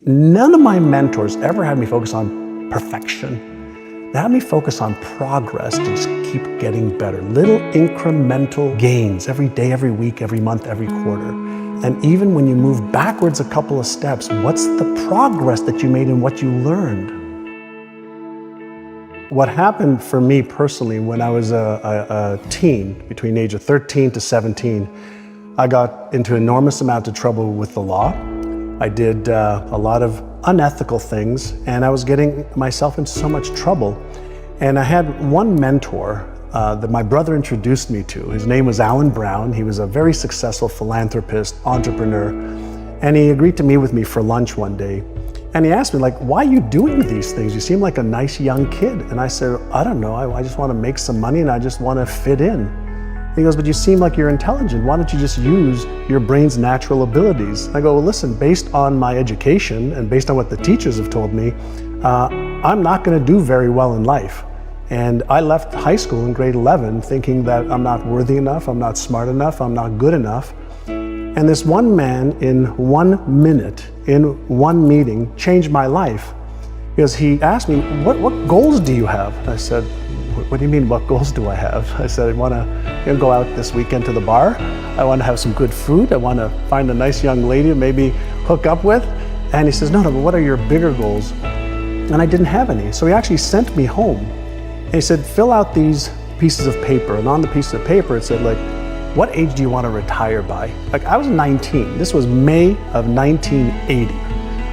None of my mentors ever had me focus on perfection. They had me focus on progress to just keep getting better. Little incremental gains every day, every week, every month, every quarter. And even when you move backwards a couple of steps, what's the progress that you made and what you learned? What happened for me personally when I was a teen, between the age of 13 to 17, I got into an enormous amount of trouble with the law. I did a lot of unethical things, and I was getting myself into so much trouble. And I had one mentor that my brother introduced me to. His name was Alan Brown. He was a very successful philanthropist, entrepreneur, and he agreed to meet with me for lunch one day. And he asked me, like, why are you doing these things? You seem like a nice young kid. And I said, I don't know, I just want to make some money and I just want to fit in. And he goes, but you seem like you're intelligent. Why don't you just use your brain's natural abilities? I go, well, listen, based on my education and based on what the teachers have told me, I'm not going to do very well in life. And I left high school in grade 11 thinking that I'm not worthy enough, I'm not smart enough, I'm not good enough. And this one man in 1 minute, in one meeting, changed my life. Because he asked me, what goals do you have? I said, what do you mean, what goals do I have? I said, I want to go out this weekend to the bar. I want to have some good food. I want to find a nice young lady to maybe hook up with. And he says, no, but what are your bigger goals? And I didn't have any. So he actually sent me home. And he said, fill out these pieces of paper. And on the piece of paper, it said, like, what age do you want to retire by? Like, I was 19. This was May of 1980.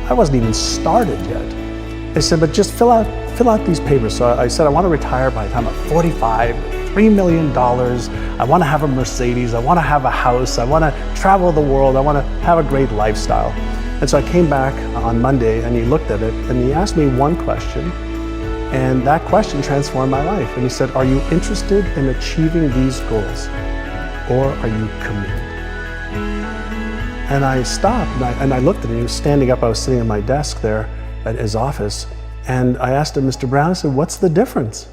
I wasn't even started yet. They said, but just fill out these papers. So I said, I want to retire by the time I'm 45, $3 million. I want to have a Mercedes. I want to have a house. I want to travel the world. I want to have a great lifestyle. And so I came back on Monday and he looked at it and he asked me one question. And that question transformed my life. And he said, are you interested in achieving these goals? Or are you committed? And I stopped and I looked at him. He was standing up. I was sitting at my desk there at his office. And I asked him, Mr. Brown, I said, what's the difference?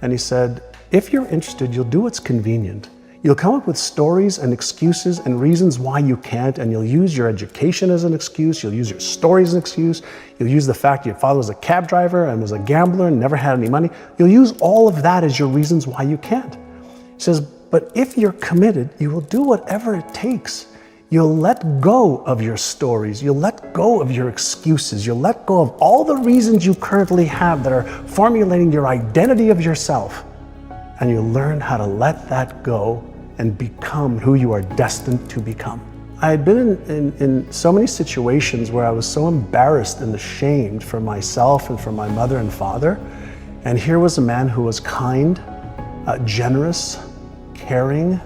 And he said, if you're interested, you'll do what's convenient. You'll come up with stories and excuses and reasons why you can't, and you'll use your education as an excuse. You'll use your stories as an excuse. You'll use the fact your father was a cab driver and was a gambler and never had any money. You'll use all of that as your reasons why you can't. He says, but if you're committed, you will do whatever it takes. You'll let go of your stories. You'll let go of your excuses. You'll let go of all the reasons you currently have that are formulating your identity of yourself. And you'll learn how to let that go and become who you are destined to become. I had been in so many situations where I was so embarrassed and ashamed for myself and for my mother and father. And here was a man who was kind, generous, caring,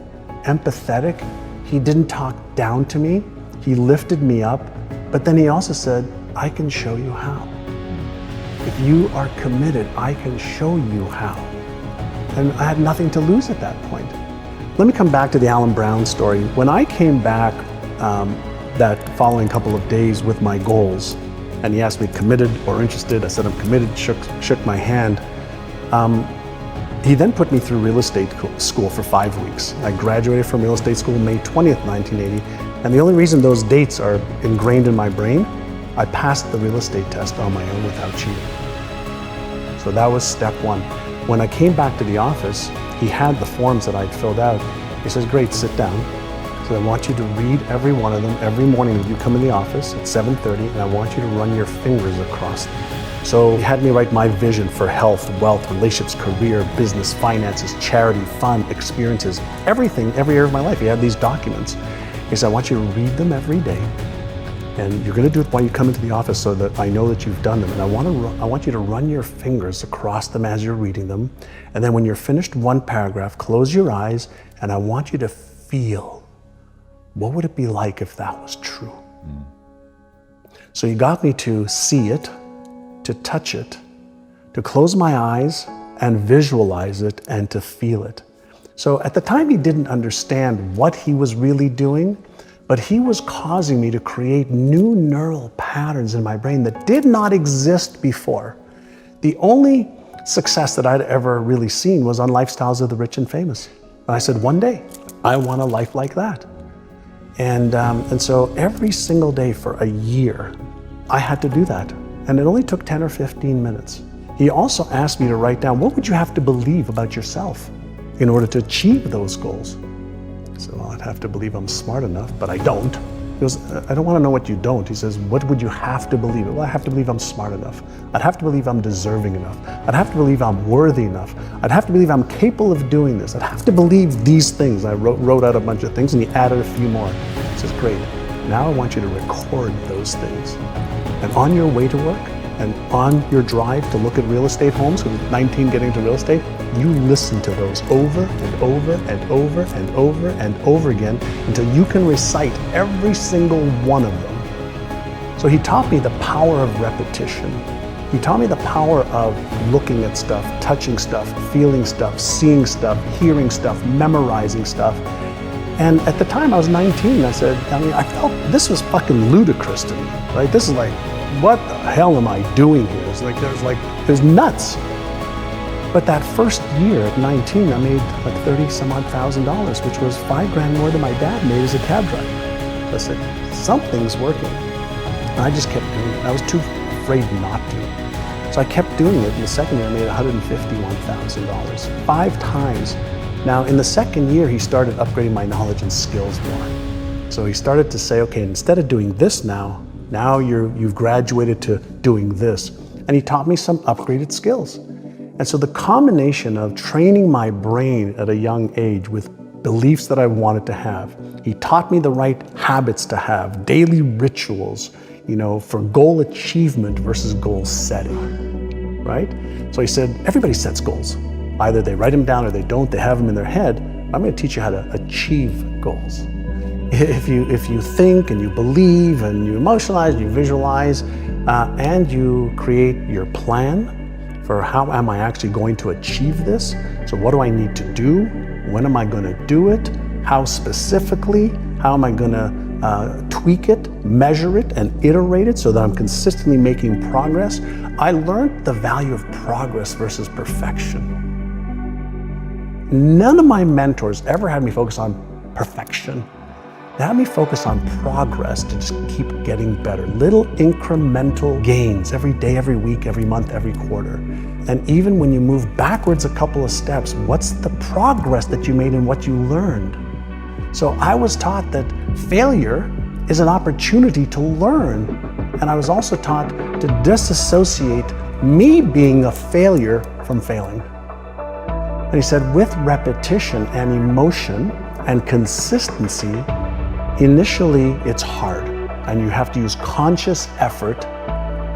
empathetic. He didn't talk down to me. He lifted me up. But then he also said, I can show you how. If you are committed, I can show you how. And I had nothing to lose at that point. Let me come back to the Alan Brown story. When I came back that following couple of days with my goals, and he asked me committed or interested, I said I'm committed, shook my hand. He then put me through real estate school for 5 weeks. I graduated from real estate school May 20th, 1980. And the only reason those dates are ingrained in my brain, I passed the real estate test on my own without cheating. So that was step one. When I came back to the office, he had the forms that I'd filled out. He says, great, sit down. So I want you to read every one of them every morning when you come in the office at 7:30, and I want you to run your fingers across them. So he had me write my vision for health, wealth, relationships, career, business, finances, charity, fun, experiences, everything, every area of my life. He had these documents. He said, I want you to read them every day. And you're going to do it while you come into the office so that I know that you've done them. And I want you to run your fingers across them as you're reading them. And then when you're finished one paragraph, close your eyes, and I want you to feel, what would it be like if that was true? So he got me to see it, to touch it, to close my eyes and visualize it and to feel it. So at the time he didn't understand what he was really doing, but he was causing me to create new neural patterns in my brain that did not exist before. The only success that I'd ever really seen was on Lifestyles of the Rich and Famous. And I said, one day, I want a life like that. And so every single day for a year, I had to do that. And it only took 10 or 15 minutes. He also asked me to write down, what would you have to believe about yourself in order to achieve those goals? I said, well, I'd have to believe I'm smart enough, but I don't. He goes, I don't want to know what you don't. He says, what would you have to believe? Well, I have to believe I'm smart enough. I'd have to believe I'm deserving enough. I'd have to believe I'm worthy enough. I'd have to believe I'm capable of doing this. I'd have to believe these things. I wrote out a bunch of things, and he added a few more. He says, great. Now I want you to record those things. And on your way to work, and on your drive to look at real estate homes, because at 19 getting into real estate, you listen to those over and over and over and over and over again until you can recite every single one of them. So he taught me the power of repetition. He taught me the power of looking at stuff, touching stuff, feeling stuff, seeing stuff, hearing stuff, memorizing stuff. And at the time I was 19, I felt this was fucking ludicrous to me, right? This is like, what the hell am I doing here? It's like, there's nuts. But that first year at 19, I made like $30,000, which was $5,000 more than my dad made as a cab driver. So I said, something's working. And I just kept doing it. I was too afraid not to. So I kept doing it. In the second year, I made $151,000, 5 times. Now, in the second year, he started upgrading my knowledge and skills more. So he started to say, okay, instead of doing this now you've graduated to doing this. And he taught me some upgraded skills. And so the combination of training my brain at a young age with beliefs that I wanted to have, he taught me the right habits to have, daily rituals, for goal achievement versus goal setting, right? So he said, everybody sets goals. Either they write them down or they don't, they have them in their head. I'm going to teach you how to achieve goals. If you think and you believe and you emotionalize, and you visualize, and you create your plan for how am I actually going to achieve this? So what do I need to do? When am I going to do it? How specifically? How am I going to tweak it, measure it, and iterate it so that I'm consistently making progress? I learned the value of progress versus perfection. None of my mentors ever had me focus on perfection. They had me focus on progress to just keep getting better. Little incremental gains every day, every week, every month, every quarter. And even when you move backwards a couple of steps, what's the progress that you made in what you learned? So I was taught that failure is an opportunity to learn. And I was also taught to disassociate me being a failure from failing. And he said, with repetition and emotion and consistency, initially it's hard, and you have to use conscious effort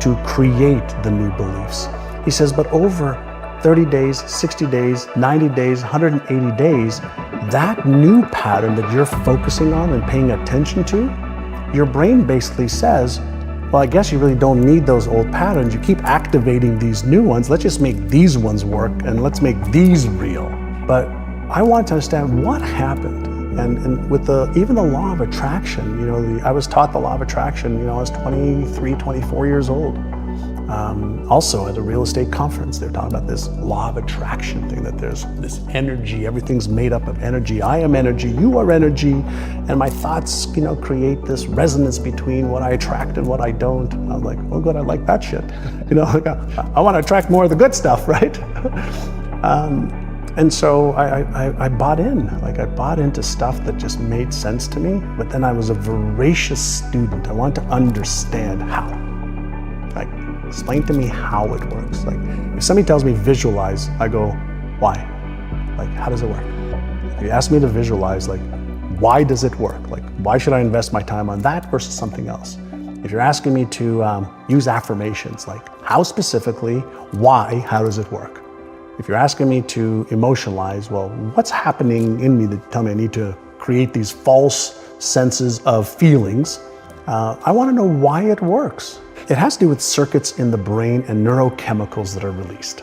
to create the new beliefs. He says, but over 30 days, 60 days, 90 days, 180 days, that new pattern that you're focusing on and paying attention to, your brain basically says, well, I guess you really don't need those old patterns. You keep activating these new ones. Let's just make these ones work and let's make these real. But I wanted to understand what happened. And with even the law of attraction, I was taught the law of attraction, I was 23, 24 years old. Also at a real estate conference, they were talking about this law of attraction thing, that there's this energy, everything's made up of energy. I am energy, you are energy, and my thoughts, create this resonance between what I attract and what I don't. I was like, oh good, I like that shit. I want to attract more of the good stuff, right? And so I bought in, I bought into stuff that just made sense to me, but then I was a voracious student. I wanted to understand how. Explain to me how it works. If somebody tells me visualize, I go, why? How does it work? If you ask me to visualize, why does it work? Why should I invest my time on that versus something else? If you're asking me to use affirmations, how specifically, why, how does it work? If you're asking me to emotionalize, well, what's happening in me that tell me I need to create these false senses of feelings? I want to know why it works. It has to do with circuits in the brain and neurochemicals that are released.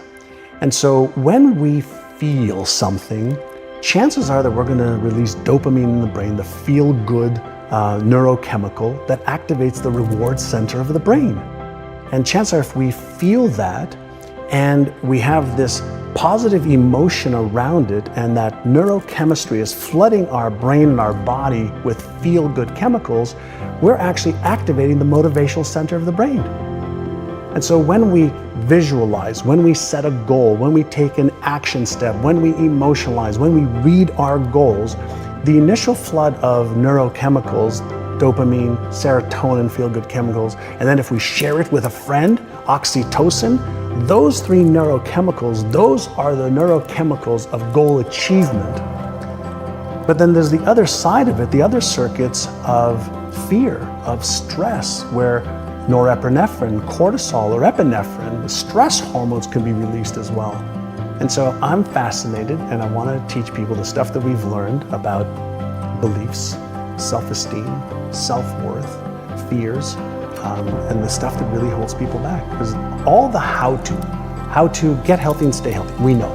And so when we feel something, chances are that we're going to release dopamine in the brain, the feel-good neurochemical that activates the reward center of the brain. And chances are if we feel that, And we have this positive emotion around it, and that neurochemistry is flooding our brain and our body with feel-good chemicals. We're actually activating the motivational center of the brain. And so when we visualize, when we set a goal, when we take an action step, when we emotionalize, when we read our goals, the initial flood of neurochemicals, dopamine, serotonin, feel-good chemicals, and then if we share it with a friend, oxytocin, those three neurochemicals, those are the neurochemicals of goal achievement. But then there's the other side of it, the other circuits of fear, of stress, where norepinephrine, cortisol, or epinephrine, the stress hormones can be released as well. And so I'm fascinated, and I want to teach people the stuff that we've learned about beliefs, self-esteem, self-worth, fears, and the stuff that really holds people back. Because all the how to get healthy and stay healthy, we know.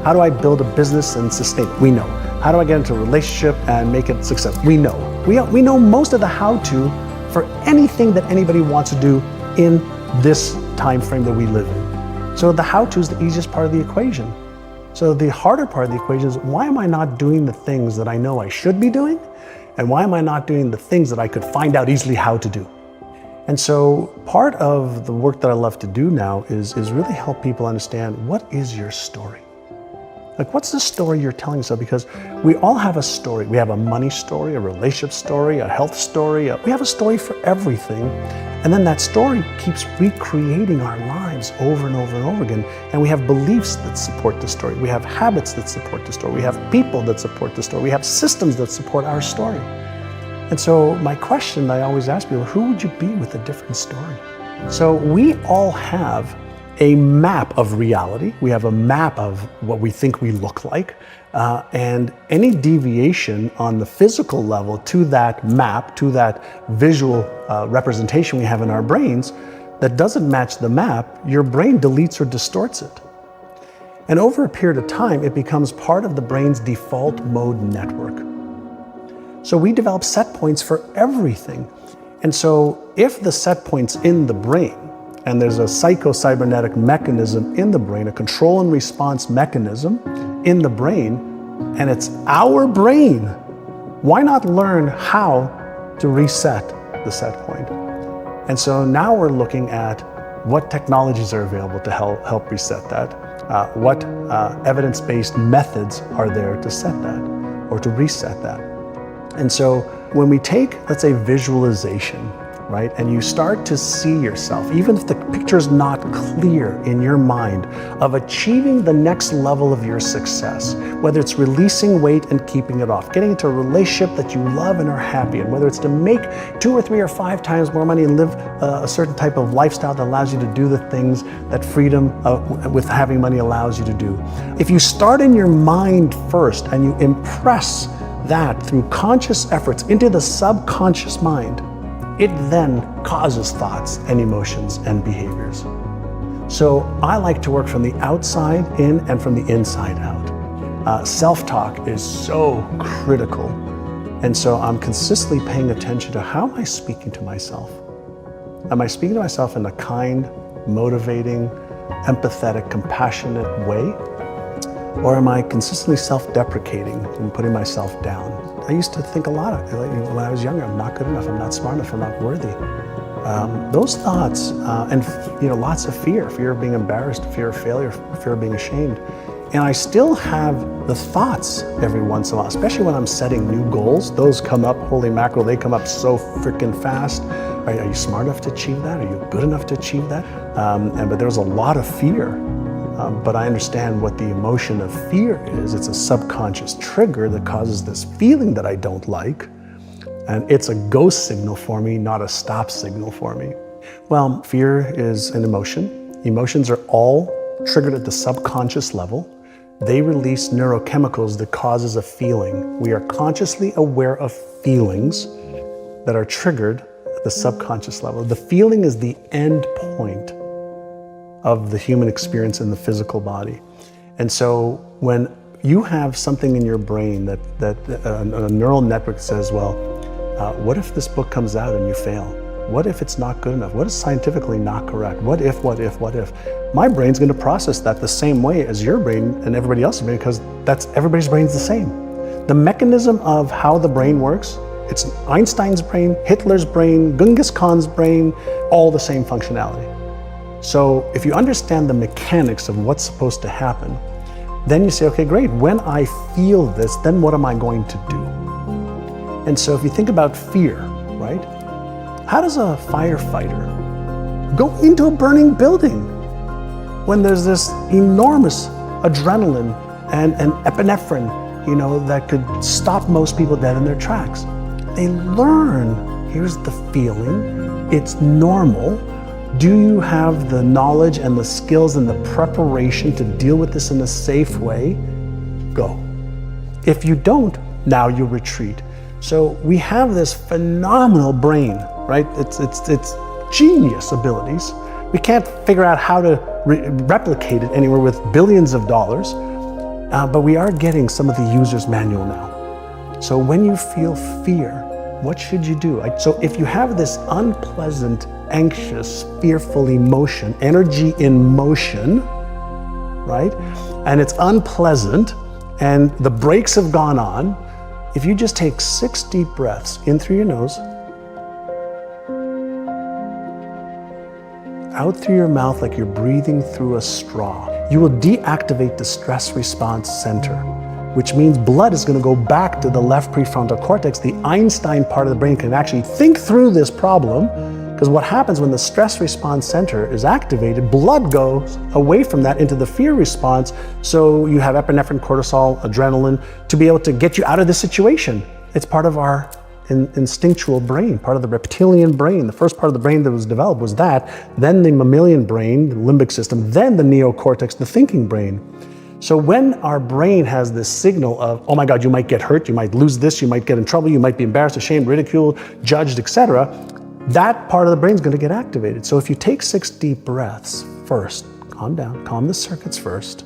How do I build a business and sustain it? We know. How do I get into a relationship and make it successful? We know. We know most of the how-to for anything that anybody wants to do in this time frame that we live in. So the how-to is the easiest part of the equation. So the harder part of the equation is, why am I not doing the things that I know I should be doing? And why am I not doing the things that I could find out easily how to do? And so part of the work that I love to do now is really help people understand, what is your story? Like, what's the story you're telling yourself? Because we all have a story. We have a money story, a relationship story, a health story. We have a story for everything. And then that story keeps recreating our lives over and over and over again. And we have beliefs that support the story. We have habits that support the story. We have people that support the story. We have systems that support our story. And so my question I always ask people, who would you be with a different story? So we all have a map of reality. We have a map of what we think we look like. And any deviation on the physical level to that map, to that visual representation we have in our brains that doesn't match the map, your brain deletes or distorts it. And over a period of time, it becomes part of the brain's default mode network. So we develop set points for everything. And so if the set point's in the brain, and there's a psycho-cybernetic mechanism in the brain, a control and response mechanism in the brain, and it's our brain, why not learn how to reset the set point? And so now we're looking at what technologies are available to help reset that, what evidence-based methods are there to set that, or to reset that. And so when we take, let's say, visualization, right? And you start to see yourself, even if the picture is not clear in your mind, of achieving the next level of your success, whether it's releasing weight and keeping it off, getting into a relationship that you love and are happy in, whether it's to make 2 or 3 or 5 times more money and live a certain type of lifestyle that allows you to do the things that freedom with having money allows you to do. If you start in your mind first and you impress that through conscious efforts into the subconscious mind, it then causes thoughts and emotions and behaviors. So I like to work from the outside in and from the inside out. Self-talk is so critical. And so I'm consistently paying attention to, how am I speaking to myself? Am I speaking to myself in a kind, motivating, empathetic, compassionate way? Or am I consistently self-deprecating and putting myself down? I used to think a lot of, when I was younger, I'm not good enough, I'm not smart enough, I'm not worthy. Those thoughts, and lots of fear of being embarrassed, fear of failure, fear of being ashamed. And I still have the thoughts every once in a while, especially when I'm setting new goals. Those come up, holy mackerel, they come up so freaking fast. Are you smart enough to achieve that? Are you good enough to achieve that? But there's a lot of fear. But I understand what the emotion of fear is. It's a subconscious trigger that causes this feeling that I don't like. And it's a go signal for me, not a stop signal for me. Well, fear is an emotion. Emotions are all triggered at the subconscious level. They release neurochemicals that causes a feeling. We are consciously aware of feelings that are triggered at the subconscious level. The feeling is the end point of the human experience in the physical body. And so when you have something in your brain that a neural network says, well, what if this book comes out and you fail? What if it's not good enough? What is scientifically not correct? What if? My brain's going to process that the same way as your brain and everybody else's brain, because everybody's brain's the same. The mechanism of how the brain works, it's Einstein's brain, Hitler's brain, Genghis Khan's brain, all the same functionality. So if you understand the mechanics of what's supposed to happen, then you say, okay, great, when I feel this, then what am I going to do? And so if you think about fear, right? How does a firefighter go into a burning building when there's this enormous adrenaline and epinephrine, that could stop most people dead in their tracks? They learn, here's the feeling, it's normal. Do you have the knowledge and the skills and the preparation to deal with this in a safe way? Go. If you don't, now you retreat. So we have this phenomenal brain, right? It's genius abilities. We can't figure out how to replicate it anywhere with billions of dollars, but we are getting some of the user's manual now. So when you feel fear, what should you do? So if you have this unpleasant, anxious, fearful emotion, energy in motion, right? And it's unpleasant and the brakes have gone on, if you just take 6 deep breaths in through your nose, out through your mouth like you're breathing through a straw, you will deactivate the stress response center, which means blood is going to go back to the left prefrontal cortex. The Einstein part of the brain can actually think through this problem, because what happens when the stress response center is activated, blood goes away from that into the fear response, so you have epinephrine, cortisol, adrenaline to be able to get you out of the situation. It's part of our instinctual brain, part of the reptilian brain. The first part of the brain that was developed was that, then the mammalian brain, the limbic system, then the neocortex, the thinking brain. So when our brain has this signal of, oh my God, you might get hurt, you might lose this, you might get in trouble, you might be embarrassed, ashamed, ridiculed, judged, etc., that part of the brain is going to get activated. So if you take 6 deep breaths first, calm down, calm the circuits first,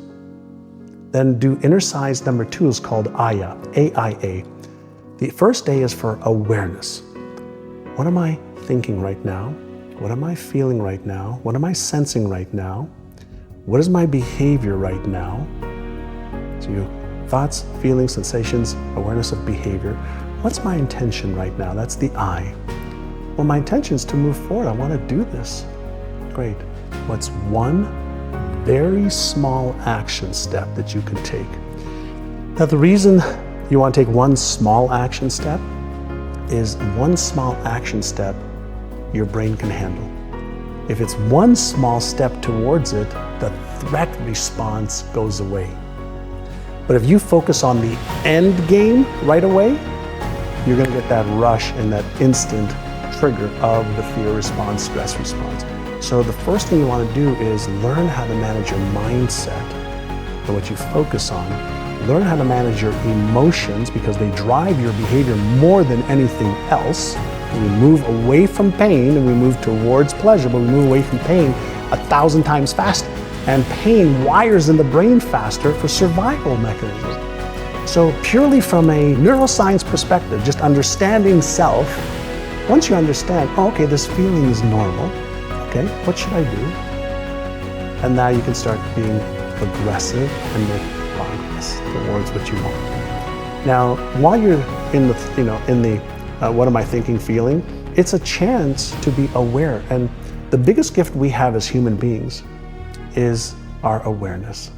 then do exercise number 2 is called AYA, A-I-A. The first A is for awareness. What am I thinking right now? What am I feeling right now? What am I sensing right now? What is my behavior right now? So you thoughts, feelings, sensations, awareness of behavior. What's my intention right now? That's the I. Well, my intention is to move forward. I want to do this. Great. What's one very small action step that you can take? Now, the reason you want to take one small action step is one small action step your brain can handle. If it's one small step towards it, the threat response goes away. But if you focus on the end game right away, you're going to get that rush and that instant trigger of the fear response, stress response. So the first thing you want to do is learn how to manage your mindset and what you focus on. Learn how to manage your emotions, because they drive your behavior more than anything else. We move away from pain and we move towards pleasure, but we move away from pain 1,000 times faster. And pain wires in the brain faster for survival mechanisms. So purely from a neuroscience perspective, just understanding self, once you understand, oh, okay, this feeling is normal, okay, what should I do? And now you can start being progressive and make progress towards what you want. Now, while you're in the, what am I thinking, feeling, it's a chance to be aware. And the biggest gift we have as human beings is our awareness,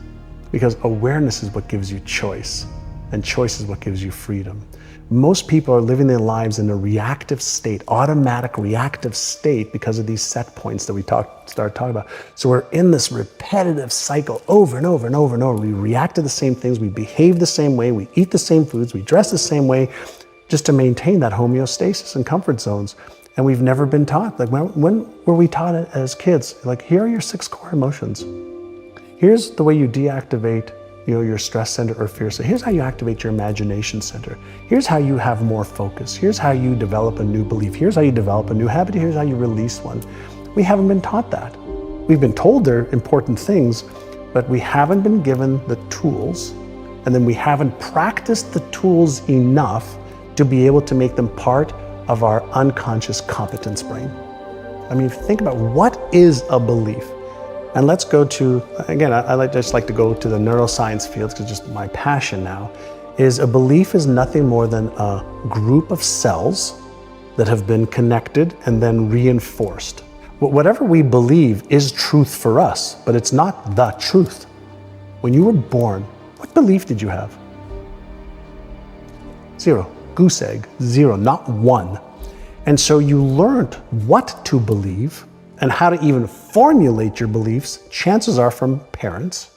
because awareness is what gives you choice, and choice is what gives you freedom. Most people are living their lives in a reactive state, automatic reactive state, because of these set points that we started talking about. So we're in this repetitive cycle over and over and over and over. We react to the same things, we behave the same way, we eat the same foods, we dress the same way, just to maintain that homeostasis and comfort zones. And we've never been taught. Like, when were we taught it as kids? Like, here are your 6 core emotions. Here's the way you deactivate your stress center or fear center. Here's how you activate your imagination center. Here's how you have more focus. Here's how you develop a new belief. Here's how you develop a new habit. Here's how you release one. We haven't been taught that. We've been told they're important things, but we haven't been given the tools, and then we haven't practiced the tools enough to be able to make them part of our unconscious competence brain. I mean, think about what is a belief? And let's go to, again, I just like to go to the neuroscience fields because it's just my passion now, is a belief is nothing more than a group of cells that have been connected and then reinforced. Whatever we believe is truth for us, but it's not the truth. When you were born, what belief did you have? Zero. Goose egg. Zero. Not one. And so you learned what to believe and how to even formulate your beliefs, chances are from parents,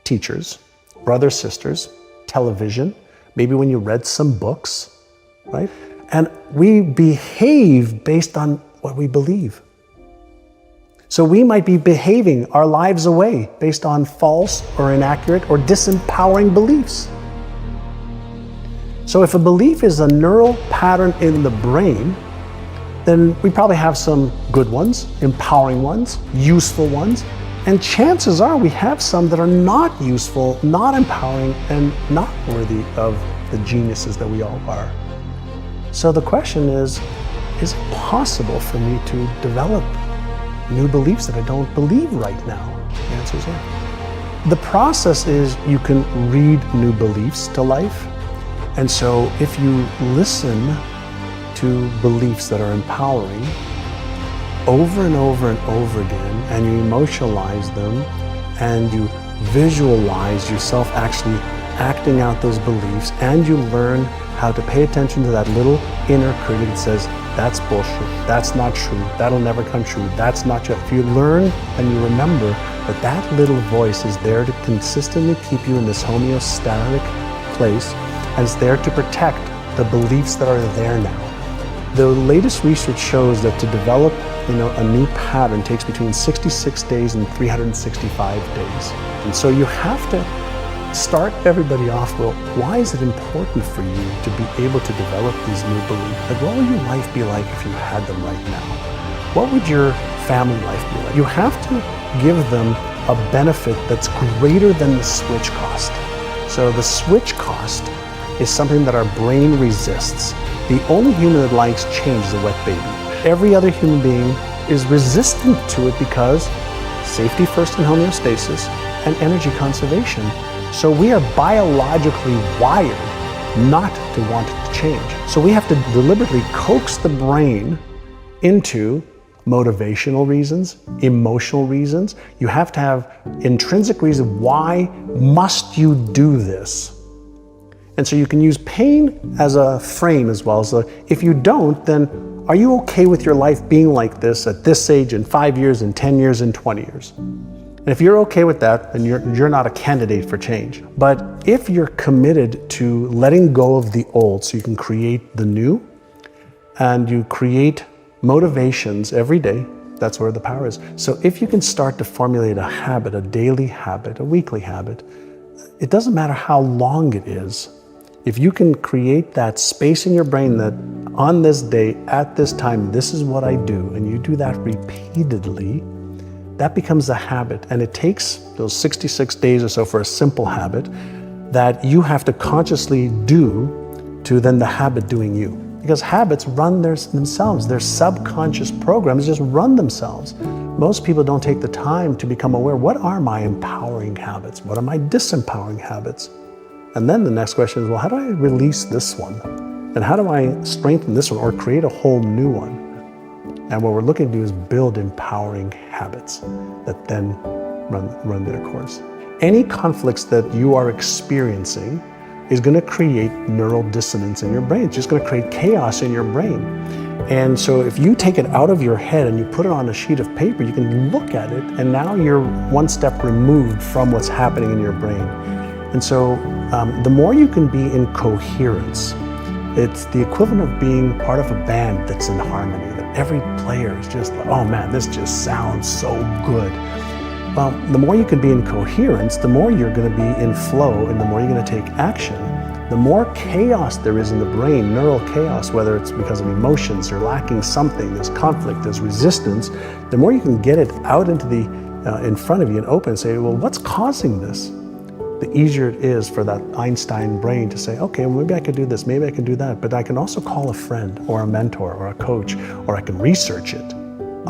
teachers, brothers, sisters, television, maybe when you read some books, right? And we behave based on what we believe. So we might be behaving our lives away based on false or inaccurate or disempowering beliefs. So if a belief is a neural pattern in the brain, then we probably have some good ones, empowering ones, useful ones, and chances are we have some that are not useful, not empowering, and not worthy of the geniuses that we all are. So the question is it possible for me to develop new beliefs that I don't believe right now? The answer is yeah. The process is you can read new beliefs to life. And so if you listen to beliefs that are empowering over and over and over again, and you emotionalize them, and you visualize yourself actually acting out those beliefs, and you learn how to pay attention to that little inner critic that says, that's bullshit, that's not true, that'll never come true, that's not true. If you learn and you remember that that little voice is there to consistently keep you in this homeostatic place, and it's there to protect the beliefs that are there now. The latest research shows that to develop a new pattern takes between 66 days and 365 days. And so you have to start everybody off, well, why is it important for you to be able to develop these new beliefs? Like, what would your life be like if you had them right now? What would your family life be like? You have to give them a benefit that's greater than the switch cost. So the switch cost is something that our brain resists. The only human that likes change is a wet baby. Every other human being is resistant to it because safety first and homeostasis and energy conservation. So we are biologically wired not to want it to change. So we have to deliberately coax the brain into motivational reasons, emotional reasons. You have to have intrinsic reason. Why must you do this? And so you can use pain as a frame as well. So if you don't, then are you okay with your life being like this at this age in 5 years, in 10 years, in 20 years? And if you're okay with that, then you're not a candidate for change. But if you're committed to letting go of the old so you can create the new, and you create motivations every day, that's where the power is. So if you can start to formulate a habit, a daily habit, a weekly habit, it doesn't matter how long it is. If you can create that space in your brain that on this day, at this time, this is what I do, and you do that repeatedly, that becomes a habit. And it takes those 66 days or so for a simple habit that you have to consciously do to then the habit doing you. Because habits run themselves. Their subconscious programs just run themselves. Most people don't take the time to become aware, what are my empowering habits? What are my disempowering habits? And then the next question is, well, how do I release this one? And how do I strengthen this one or create a whole new one? And what we're looking to do is build empowering habits that then run their course. Any conflicts that you are experiencing is going to create neural dissonance in your brain. It's just going to create chaos in your brain. And so if you take it out of your head and you put it on a sheet of paper, you can look at it, and now you're one step removed from what's happening in your brain. And so the more you can be in coherence, it's the equivalent of being part of a band that's in harmony, that every player is just like, oh man, this just sounds so good. Well, the more you can be in coherence, the more you're going to be in flow, and the more you're going to take action. The more chaos there is in the brain, neural chaos, whether it's because of emotions or lacking something, there's conflict, there's resistance, the more you can get it out into the in front of you and open and say, well, what's causing this? The easier it is for that Einstein brain to say, okay, well, maybe I could do this, maybe I can do that, but I can also call a friend or a mentor or a coach, or I can research it.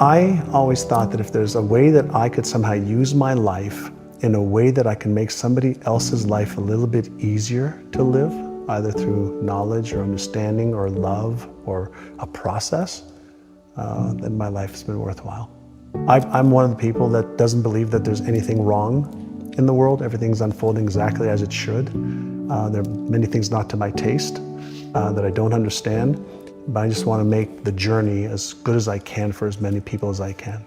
I always thought that if there's a way that I could somehow use my life in a way that I can make somebody else's life a little bit easier to live, either through knowledge or understanding or love or a process, then my life has been worthwhile. I'm one of the people that doesn't believe that there's anything wrong in the world. Everything's unfolding exactly as it should. There are many things not to my taste that I don't understand, but I just want to make the journey as good as I can for as many people as I can.